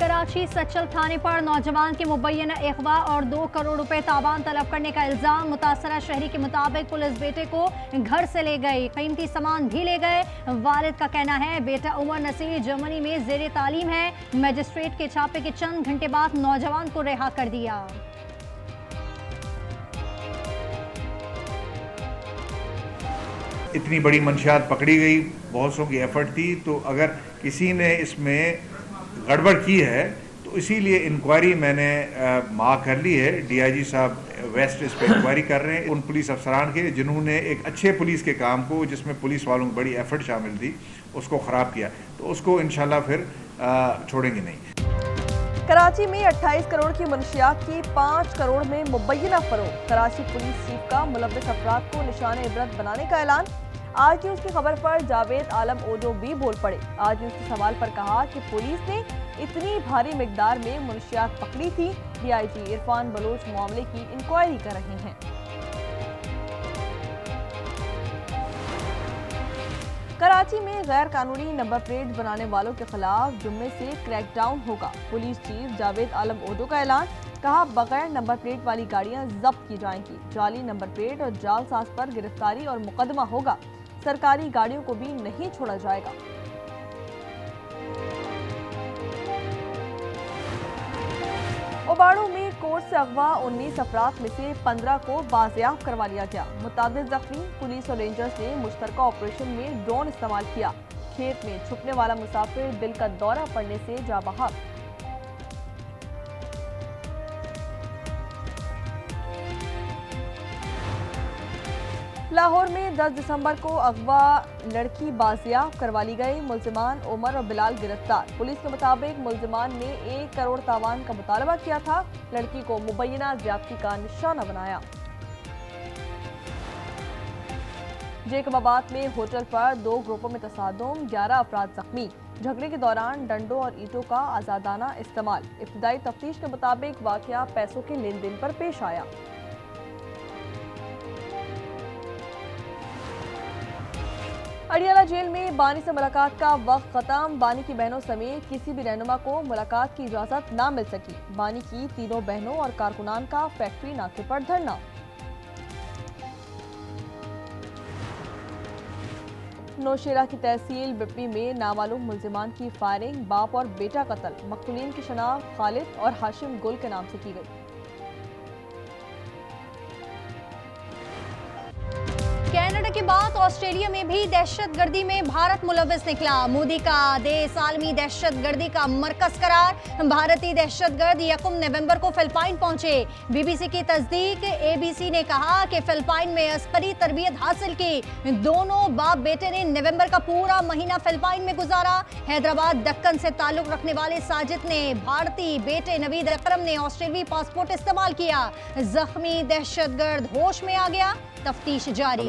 कराची सचल थाने पर नौजवान के मुबैना अगवा और 2 करोड़ रुपए तावान तलब करने का इल्जाम। मुतासरा शहरी के मुताबिक पुलिस बेटे को घर से ले गई, कीमती सामान भी ले गए। वालिद का कहना है बेटा उमर नसीर जर्मनी में जेर तालीम है। मजिस्ट्रेट के छापे के चंद घंटे बाद नौजवान को रिहा कर दिया। इतनी बड़ी मंशियात पकड़ी गई, बहुत सौ की एफर्ट थी, तो अगर किसी ने इसमें गड़बड़ की है तो इसीलिए इंक्वायरी मैंने मांग कर ली है। डीआईजी साहब वेस्ट इस पर इंक्वायरी कर रहे हैं। उन पुलिस अफसरान के जिन्होंने एक अच्छे पुलिस के काम को, जिसमें पुलिस वालों की बड़ी एफर्ट शामिल थी, उसको ख़राब किया, तो उसको इंशाल्लाह फिर छोड़ेंगे नहीं। कराची में 28 करोड़ की मंशियात की 5 करोड़ में मुबैना फरोख्त। कराची पुलिस चीफ का मुलव्वस अफराद को निशान इबरत बनाने का ऐलान। आज न्यूज़ की खबर पर जावेद आलम ओजो भी बोल पड़े। आज न्यूज़ के सवाल पर कहा कि पुलिस ने इतनी भारी मिकदार में मुनशियात पकड़ी थी। डीआईजी इरफान बलोच मामले की इंक्वायरी कर रहे हैं। कराची में गैर कानूनी नंबर प्लेट बनाने वालों के खिलाफ जुम्मे से क्रैकडाउन होगा। पुलिस चीफ जावेद आलम ओजो का ऐलान। कहा बगैर नंबर प्लेट वाली गाड़ियां जब्त की जाएंगी। जाली नंबर प्लेट और जालसाज पर गिरफ्तारी और मुकदमा होगा। सरकारी गाड़ियों को भी नहीं छोड़ा जाएगा। ओबाड़ू में कोर्ट से अगवा 19 अफराद में से 15 को बाजियाब करवा लिया गया। मुतादिद जख्मी। पुलिस और रेंजर्स ने मुश्तरका ऑपरेशन में ड्रोन इस्तेमाल किया। खेत में छुपने वाला मुसाफिर दिल का दौरा पड़ने से जा बहाक। लाहौर में 10 दिसंबर को अगवा लड़की बाजियाब करवा ली गई। मुल्जिमान उमर और बिलाल गिरफ्तार। पुलिस के मुताबिक मुल्जिमान ने 1 करोड़ तावान का मुतालबा किया था। लड़की को मुबैना ज्यादती का निशाना बनाया। जेकबाबाद में होटल पर 2 ग्रुपों में तसादुम, 11 अफराद जख्मी। झगड़े के दौरान डंडों और ईंटों का आजादाना इस्तेमाल। इब्तदाई तफ्तीश के मुताबिक वाकया पैसों के लेन देन पर पेश आया। अडियाला जेल में बानी से मुलाकात का वक्त खत्म। बानी की बहनों समेत किसी भी रहनुमा को मुलाकात की इजाजत ना मिल सकी। बानी की तीनों बहनों और कारकुनान का फैक्ट्री नाके पर धरना। नौशेरा की तहसील बिपी में नामालूम मुल्जिमान की फायरिंग। बाप और बेटा कत्ल। मकतूलीन की शनाख्त खालिद और हाशिम गुल के नाम से की गई। कनाडा के बाद ऑस्ट्रेलिया में भी दहशतगर्दी में भारत मुलव्वस निकला। मोदी का आदेश आलमी दहशतगर्दी का मरकज करार। भारतीय दहशतगर्द 1 नवंबर को फिलिपाइन पहुंचे। बीबीसी की तस्दीक। एबीसी ने कहा कि फिलिपाइन में अस्करी तरबियत हासिल की। दोनों बाप बेटे ने नवंबर का पूरा महीना फिलिपाइन में गुजारा। हैदराबाद दक्कन से ताल्लुक रखने वाले साजिद ने भारतीय बेटे नवीद अकरम ने ऑस्ट्रेलियाई पासपोर्ट इस्तेमाल किया। जख्मी दहशतगर्द होश में आ गया। तफ्तीश जारी।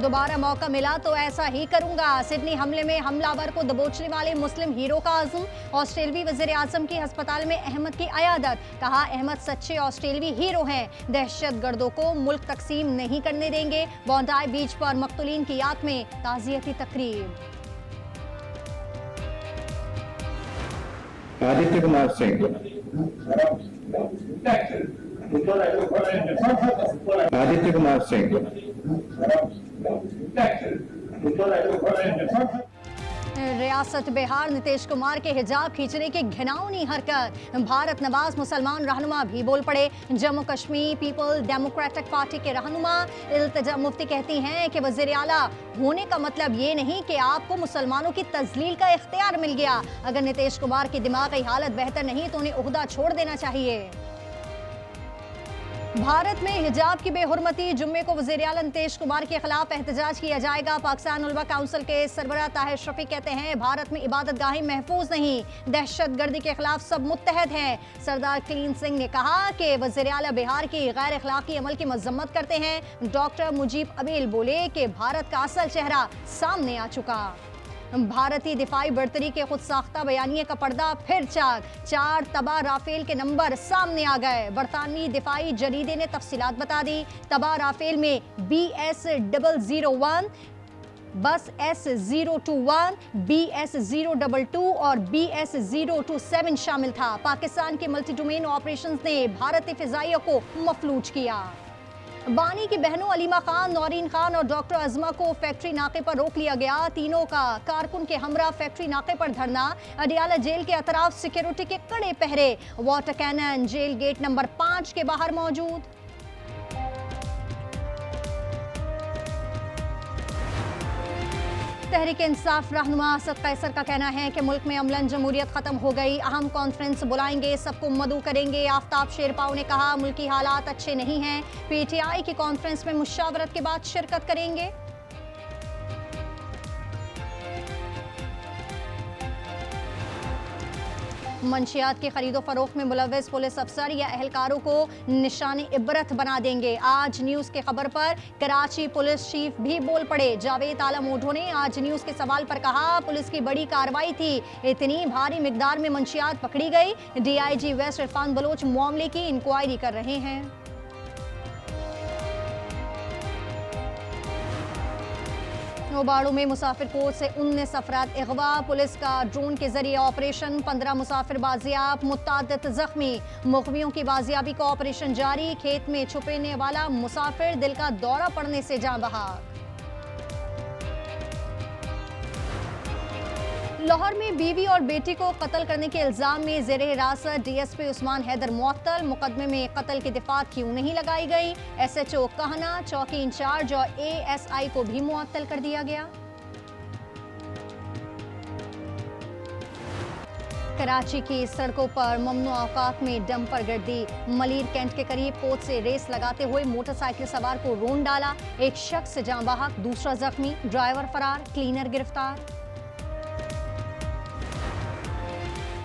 दोबारा मौका मिला तो ऐसा ही करूंगा। सिडनी हमले में हमलावर को दबोचने वाले मुस्लिम हीरो का आज़म। ऑस्ट्रेलवी वज़ीर आज़म की अस्पताल में अहमद की अयादत। कहा अहमद सच्चे ऑस्ट्रेलवी हीरो हैं। दहशतगर्दों को मुल्क तकसीम नहीं करने देंगे। बॉन्डाई बीच पर मकतूलीन की याद में ताज़ियती तकरीब। आदित्य कुमार सिंह। आदित्य कुमार सिंह। रियासत बिहार नीतीश कुमार के हिजाब खींचने की घिनौनी हरकत। भारत नवाज मुसलमान रहनुमा भी बोल पड़े। Jammu Kashmir people democratic party के रहनुमा इल्तिजा मुफ्ती कहती हैं कि वज़ीर आला होने का मतलब ये नहीं कि आपको मुसलमानों की तजलील का इख्तियार मिल गया। अगर नीतीश कुमार की दिमागी हालत बेहतर नहीं तो उन्हें ओहदा छोड़ देना चाहिए। भारत में हिजाब की बेहुरमती, जुम्मे को वज़ीर आला नीतीश कुमार के खिलाफ एहतजाज किया जाएगा। पाकिस्तान उलमा काउंसिल के सरबराह ताहिर शफी कहते हैं भारत में इबादत गाहें महफूज नहीं, दहशतगर्दी के खिलाफ सब मुत्तहद हैं। सरदार क्लीन सिंह ने कहा कि वज़ीर आला बिहार की गैर अखलाकी अमल की मजम्मत करते हैं। डॉक्टर मुजीब अबील बोले कि भारत का असल चेहरा सामने आ चुका। भारतीय दिफाई बर्तरी के खुद साख्ता बयानिए का पर्दा फिर चाक, 4 तबाह राफेल के नंबर सामने आ गए। बरतानवी दिफाई जरीदे ने तफसीलात बता दी। तबाह राफेल में BS001, बस S021, BS022 और BS027 शामिल था। पाकिस्तान के मल्टी डोमेन ऑपरेशंस ने भारतीय फिजाइया को मफलूज किया। बानी की बहनों अलीमा खान, नौरीन खान और डॉक्टर अजमा को फैक्ट्री नाके पर रोक लिया गया। तीनों का कारकुन के हमरा फैक्ट्री नाके पर धरना। अडियाला जेल के अतराफ सिक्योरिटी के कड़े पहरे। Water cannon jail gate number 5 के बाहर मौजूद। तहरीक इंसाफ रहनुमा असद कैसर का कहना है कि मुल्क में अमलन जमहूरियत खत्म हो गई, अहम कॉन्फ्रेंस बुलाएंगे, सबको मदऊ करेंगे। आफ्ताब शेरपाव ने कहा मुल्की हालात अच्छे नहीं हैं, PTI की कॉन्फ्रेंस में मुशावरत के बाद शिरकत करेंगे। मंशियात की खरीदो फरोख्त में मुलव्वस पुलिस अफसर या एहलकारों को निशान इबरत बना देंगे। आज न्यूज़ के खबर पर कराची पुलिस चीफ भी बोल पड़े। जावेद आलम ओढो ने आज न्यूज़ के सवाल पर कहा पुलिस की बड़ी कार्रवाई थी, इतनी भारी मिकदार में मंशियात पकड़ी गई। DIG वेस्ट इरफान बलोच मामले की इंक्वायरी कर रहे हैं। नौबाड़ू में मुसाफिर कोच से 19 अफराद अगवा, पुलिस का ड्रोन के जरिए ऑपरेशन, 15 मुसाफिर बाजियाब, मुतादिद जख्मी। मुखबियों की बाजियाबी का ऑपरेशन जारी। खेत में छुपने वाला मुसाफिर दिल का दौरा पड़ने से जान बहा। लाहौर में बीवी और बेटी को कत्ल करने के इल्जाम में जेर हिरासत DSP उस्मान हैदर मुअत्तल। मुकदमे में कत्ल की दिफात क्यों नहीं लगाई गई? SHO कहना, चौकी इंचार्ज और ASI को भी मुअत्तल कर दिया गया। कराची की सड़कों पर ममनू औकात में डंपर गर्दी। मलीर कैंट के करीब कोच से रेस लगाते हुए मोटरसाइकिल सवार को रोन डाला। एक शख्स जाँ बहक, दूसरा जख्मी, ड्राइवर फरार, क्लीनर गिरफ्तार।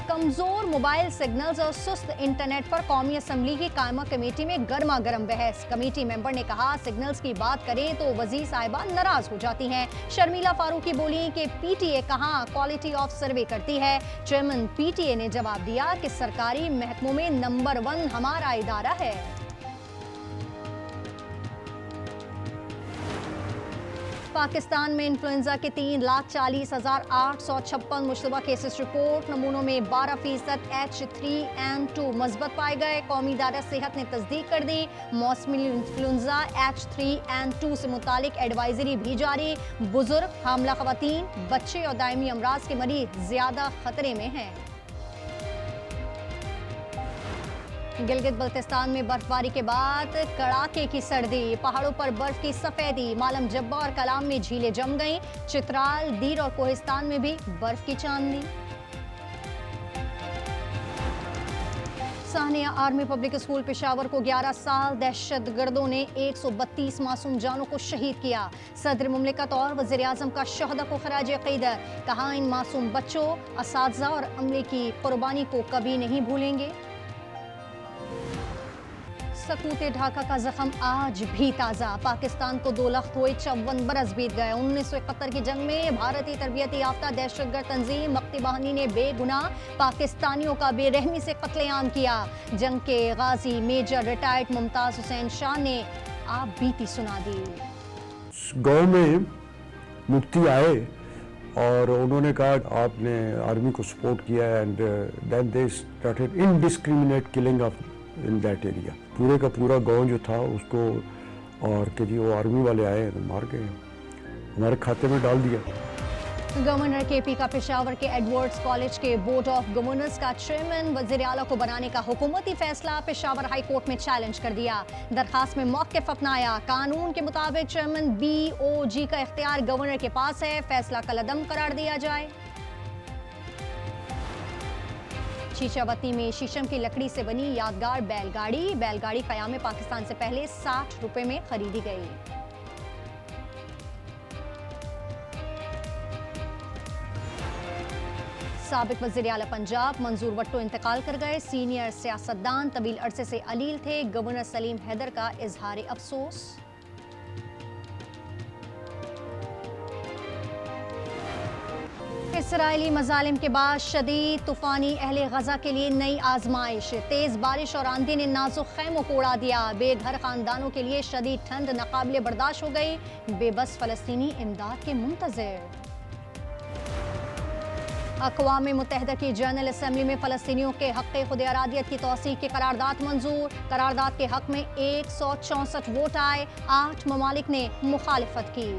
कमजोर मोबाइल सिग्नल्स और सुस्त इंटरनेट पर कौमी असम्बली की कायमा कमेटी में गर्मा गर्म बहस। कमेटी मेंबर ने कहा सिग्नल्स की बात करें तो वजीर साहिबा नाराज हो जाती हैं। शर्मिला फारूकी बोली कि PTA कहाँ क्वालिटी ऑफ सर्वे करती है। चेयरमैन PTA ने जवाब दिया कि सरकारी महकमों में नंबर 1 हमारा इदारा है। पाकिस्तान में इन्फ्लुएंजा के 3,40,856 मुश्तबा केसेस रिपोर्ट। नमूनों में 12% H3N2 मस्बत पाए गए। कौमी इदारा सेहत ने तस्दीक कर दी। मौसमी इन्फ्लुएंजा H3N2 से मुतालिक एडवाइजरी भी जारी। बुजुर्ग, हामला खवातीन, बच्चे और दायमी अमराज के मरीज ज्यादा खतरे में हैं। गिलगित बल्तिस्तान में बर्फबारी के बाद कड़ाके की सर्दी। पहाड़ों पर बर्फ की सफेदी। मालम जब्बा और कलाम में झीलें जम गईं। चित्राल, दीर और कोहिस्तान में भी बर्फ की चांदनी। Sania army public school Peshawar को 11 साल दहशतगर्दों ने 132 मासूम जानों को शहीद किया। सदर मुमलिकत और वज़ीर आज़म का शहदा को खराज अक़ीदत। कहा इन मासूम बच्चों, असातिज़ा और अमले की कुर्बानी को कभी नहीं भूलेंगे। सकूते ढाका का जख्म आज भी ताज़ा। पाकिस्तान को 2 लख्त हुए 54 बरस बीत गए। 1971 की जंग में भारतीय तरबियती याफ्ता दहशतगर्द तंजीम मक्ती बहानी ने बेगुनाह पाकिस्तानियों का बेरहमी से कत्लेआम किया। जंग के गाजी मेजर रिटायर्ड मुमताज़ हुसैन शाह ने आप बीती सुना दी। गाँव में मुफ्ती आए और उन्होंने कहा आपने आर्मी को सपोर्ट किया and then they started indiscriminate killing of in that area. पूरे का पूरा गांव जो था उसको, और कि जी वो आर्मी वाले आए तो मार के हमारे खाते में डाल दिया। गवर्नर KP का पेशावर के एडवर्ड्स कॉलेज के बोर्ड ऑफ गवर्नर्स का चेयरमैन वज़ीर आला को बनाने का हुकूमती फैसला पेशावर हाई कोर्ट में चैलेंज कर दिया। दरखास्त में मौक़िफ़ अपनाया। कानून के मुताबिक चेयरमैन BOG का इख्तियार गवर्नर के पास है, फैसला कलअदम करार दिया जाए। शीशावती में शीशम की लकड़ी से बनी यादगार बैलगाड़ी क़याम पाकिस्तान से पहले 60 रुपए में खरीदी गई। साबिक वज़ीर आला पंजाब मंजूर भट्टो इंतकाल कर गए। सीनियर सियासतदान तवील अरसे से अलील थे। गवर्नर सलीम हैदर का इजहार अफसोस। इसराइली मजालिम के बाद शदीद तूफानी अहले गजा के लिए नई आजमाइश। तेज बारिश और आंधी ने नाजुक खैमों को उड़ा दिया। बेघर खानदानों के लिए शदीद ठंड नाकाबिले बर्दाश्त हो गई। बेबस फलस्तीनी इमदाद के मुंतज़िर। अक़वाम मुत्तहिदा की जनरल असम्बली में फ़लस्तीनियों के हक़ खुद इरादियत की तौसीक़ की करारदाद मंजूर। करारदाद के हक़ में 164 वोट आए। 8 ममालिक ने मुखालिफत की।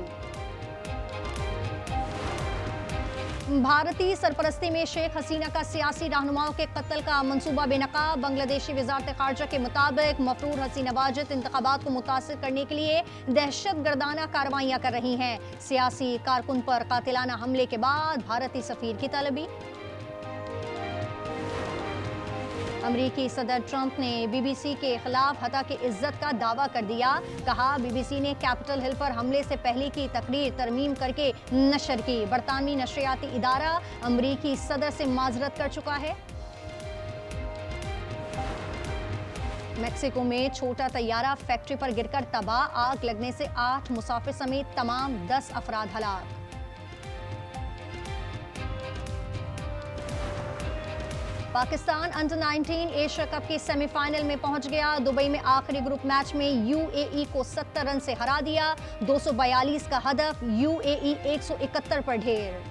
भारतीय सरपरस्ती में शेख हसीना का सियासी रहनुमाओं के कत्ल का मंसूबा बेनकाब। बांग्लादेशी वज़ारत ख़ारजा के मुताबिक मफरूर हसीना वाजिद इंतखाबात को मुतासिर करने के लिए दहशत गर्दाना कार्रवाइयाँ कर रही हैं। सियासी कारकुन पर कातिलाना हमले के बाद भारतीय सफ़ीर की तलबी। अमरीकी सदर ट्रंप ने बीबीसी के खिलाफ हता की इज्जत का दावा कर दिया। कहा बीबीसी ने कैपिटल हिल पर हमले से पहले की तकरीर तरमीम करके नशर की। बरतानवी नशरियाती इदारा अमरीकी सदर से माजरत कर चुका है। मेक्सिको में छोटा तैयारा फैक्ट्री पर गिरकर तबाह। आग लगने से 8 मुसाफिर समेत तमाम 10 अफराद हलाक। पाकिस्तान अंडर 19 एशिया कप के सेमीफाइनल में पहुंच गया। दुबई में आखिरी ग्रुप मैच में यूएई को 70 रन से हरा दिया। 242 का हदफ, यूएई 171 पर ढेर।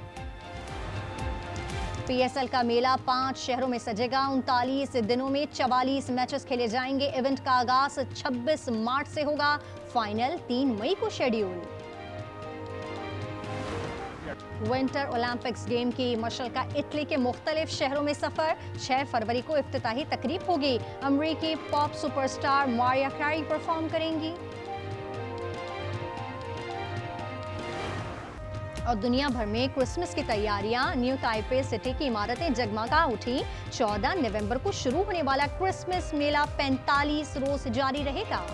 पीएसएल का मेला 5 शहरों में सजेगा। 39 दिनों में 44 मैचेस खेले जाएंगे। इवेंट का आगाज 26 मार्च से होगा। फाइनल 3 मई को शेड्यूल। विंटर ओलंपिक्स गेम की मशल का इटली के मुख्तलिफ शहरों में सफर। 6 फरवरी को इफ्तिताही तकरीब होगी। अमरीकी pop superstar Maria carry perform करेंगी। और दुनिया भर में क्रिसमस की तैयारियां। न्यू ताइपे सिटी की इमारतें जगमगा उठी। 14 नवंबर को शुरू होने वाला क्रिसमस मेला 45 रोज जारी रहेगा।